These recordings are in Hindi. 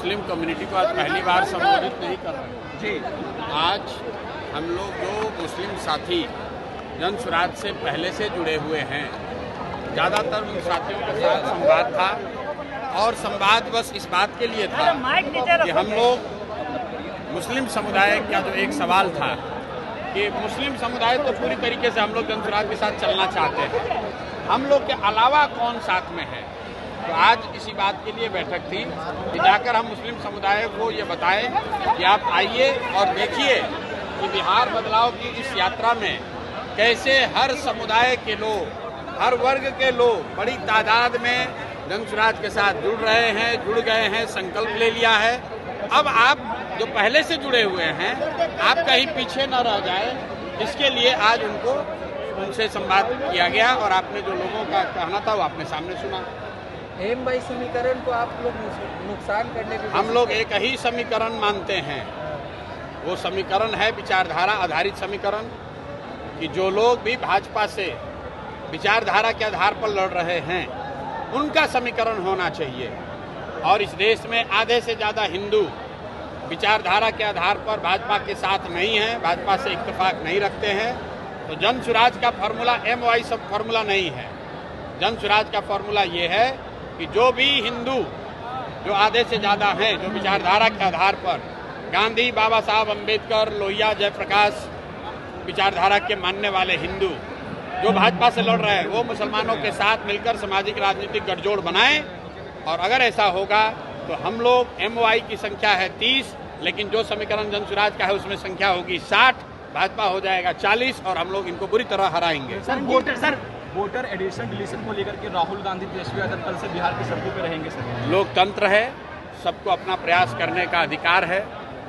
मुस्लिम कम्युनिटी को आज पहली बार संबोधित नहीं कर रहे जी। आज हम लोग जो मुस्लिम साथी जन स्वराज से पहले से जुड़े हुए हैं, ज़्यादातर उन साथियों के साथ संवाद था और संवाद बस इस बात के लिए था कि हम लोग मुस्लिम समुदाय का जो एक सवाल था कि मुस्लिम समुदाय तो पूरी तरीके से हम लोग जन स्वराज के साथ चलना चाहते हैं, हम लोग के अलावा कौन साथ में है। तो आज इसी बात के लिए बैठक थी कि जाकर हम मुस्लिम समुदाय को ये बताएं कि आप आइए और देखिए कि बिहार बदलाव की इस यात्रा में कैसे हर समुदाय के लोग, हर वर्ग के लोग बड़ी तादाद में जन स्वराज के साथ जुड़ रहे हैं, जुड़ गए हैं, संकल्प ले लिया है। अब आप जो पहले से जुड़े हुए हैं, आप कहीं पीछे न रह जाए, इसके लिए आज उनसे संवाद किया गया और आपने जो लोगों का कहना था वो आपने सामने सुना। M/2 समीकरण को आप लोग नुकसान करने के हम लोग एक ही समीकरण मानते हैं, वो समीकरण है विचारधारा आधारित समीकरण कि जो लोग भी भाजपा से विचारधारा के आधार पर लड़ रहे हैं उनका समीकरण होना चाहिए। और इस देश में आधे से ज़्यादा हिंदू विचारधारा के आधार पर भाजपा के साथ नहीं हैं, भाजपा से इत्तेफाक नहीं रखते हैं। तो जन स्वराज का फॉर्मूला M/Y सब फॉर्मूला नहीं है। जन स्वराज का फॉर्मूला ये है कि जो भी हिंदू, जो आधे से ज़्यादा हैं, जो विचारधारा के आधार पर गांधी, बाबा साहब अम्बेडकर, लोहिया, जयप्रकाश विचारधारा के मानने वाले हिंदू जो भाजपा से लड़ रहे हैं, वो मुसलमानों के साथ मिलकर सामाजिक राजनीतिक गठजोड़ बनाएं। और अगर ऐसा होगा तो हम लोग M/Y की संख्या है 30, लेकिन जो समीकरण जन स्वराज का है उसमें संख्या होगी 60, भाजपा हो जाएगा 40 और हम लोग इनको बुरी तरह हराएंगे। वोटर एडिशन डिलीशन को लेकर के राहुल गांधी, तेजस्वी यादव कल से बिहार की सड़कों पर रहेंगे सर। लोकतंत्र है, सबको अपना प्रयास करने का अधिकार है।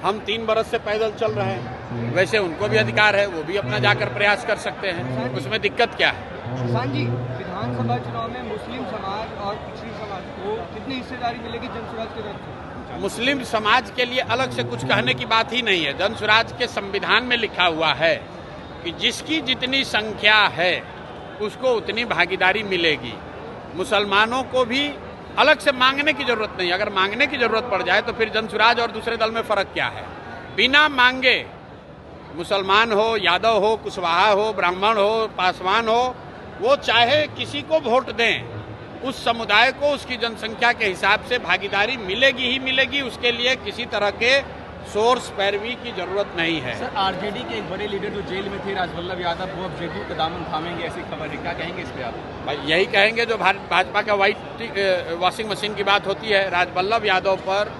हम 3 बरस से पैदल चल रहे हैं, वैसे उनको भी अधिकार है, वो भी अपना जाकर प्रयास कर सकते हैं, उसमें दिक्कत क्या है। किसान जी, विधानसभा चुनाव में मुस्लिम समाज और पिछड़ी समाज को कितनी हिस्सेदारी मिलेगी जन स्वराज के तरफ से? मुस्लिम समाज के लिए अलग से कुछ कहने की बात ही नहीं है। जन स्वराज के संविधान में लिखा हुआ है कि जिसकी जितनी संख्या है उसको उतनी भागीदारी मिलेगी। मुसलमानों को भी अलग से मांगने की जरूरत नहीं। अगर मांगने की जरूरत पड़ जाए तो फिर जन स्वराज और दूसरे दल में फर्क क्या है। बिना मांगे मुसलमान हो, यादव हो, कुशवाहा हो, ब्राह्मण हो, पासवान हो, वो चाहे किसी को वोट दें, उस समुदाय को उसकी जनसंख्या के हिसाब से भागीदारी मिलेगी ही मिलेगी। उसके लिए किसी तरह के सोर्स पैरवी की जरूरत नहीं है। सर, आरजेडी के एक बड़े लीडर जो जेल में थे, राजवल्लभ यादव, वो अब जेडीयू का दामन थामेंगे, ऐसी खबर है, क्या कहेंगे इस पे आप? भाई यही कहेंगे जो भाजपा का व्हाइट वॉशिंग मशीन की बात होती है। राजवल्लभ यादव पर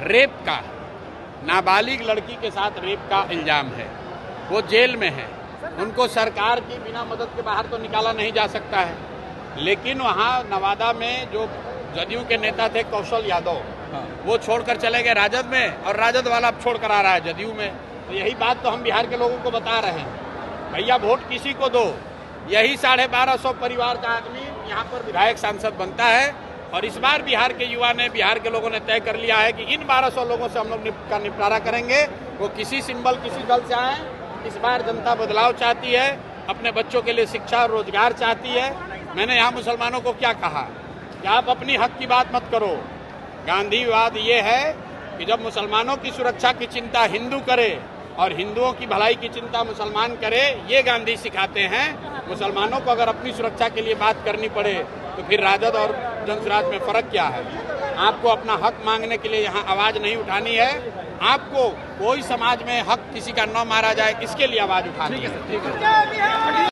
रेप का, नाबालिग लड़की के साथ रेप का इल्जाम है, वो जेल में है। उनको सरकार की बिना मदद के बाहर तो निकाला नहीं जा सकता है। लेकिन वहाँ नवादा में जो जदयू के नेता थे कौशल यादव, वो छोड़कर चले गए राजद में, और राजद वाला अब छोड़ कर आ रहा है जदयू में। तो यही बात तो हम बिहार के लोगों को बता रहे हैं, भैया वोट किसी को दो। यही 1250 परिवार का आदमी यहाँ पर विधायक सांसद बनता है। और इस बार बिहार के युवा ने, बिहार के लोगों ने तय कर लिया है कि इन 1200 लोगों से हम लोग का निपटारा करेंगे। वो किसी सिंबल, किसी दल से आए। इस बार जनता बदलाव चाहती है, अपने बच्चों के लिए शिक्षा और रोजगार चाहती है। मैंने यहाँ मुसलमानों को क्या कहा कि आप अपनी हक की बात मत करो। गांधीवाद ये है कि जब मुसलमानों की सुरक्षा की चिंता हिंदू करे और हिंदुओं की भलाई की चिंता मुसलमान करे, ये गांधी सिखाते हैं। मुसलमानों को अगर अपनी सुरक्षा के लिए बात करनी पड़े तो फिर राजद और जन स्वराज में फर्क क्या है। आपको अपना हक मांगने के लिए यहाँ आवाज नहीं उठानी है। आपको कोई समाज में हक किसी का न मारा जाए, इसके लिए आवाज उठानी है।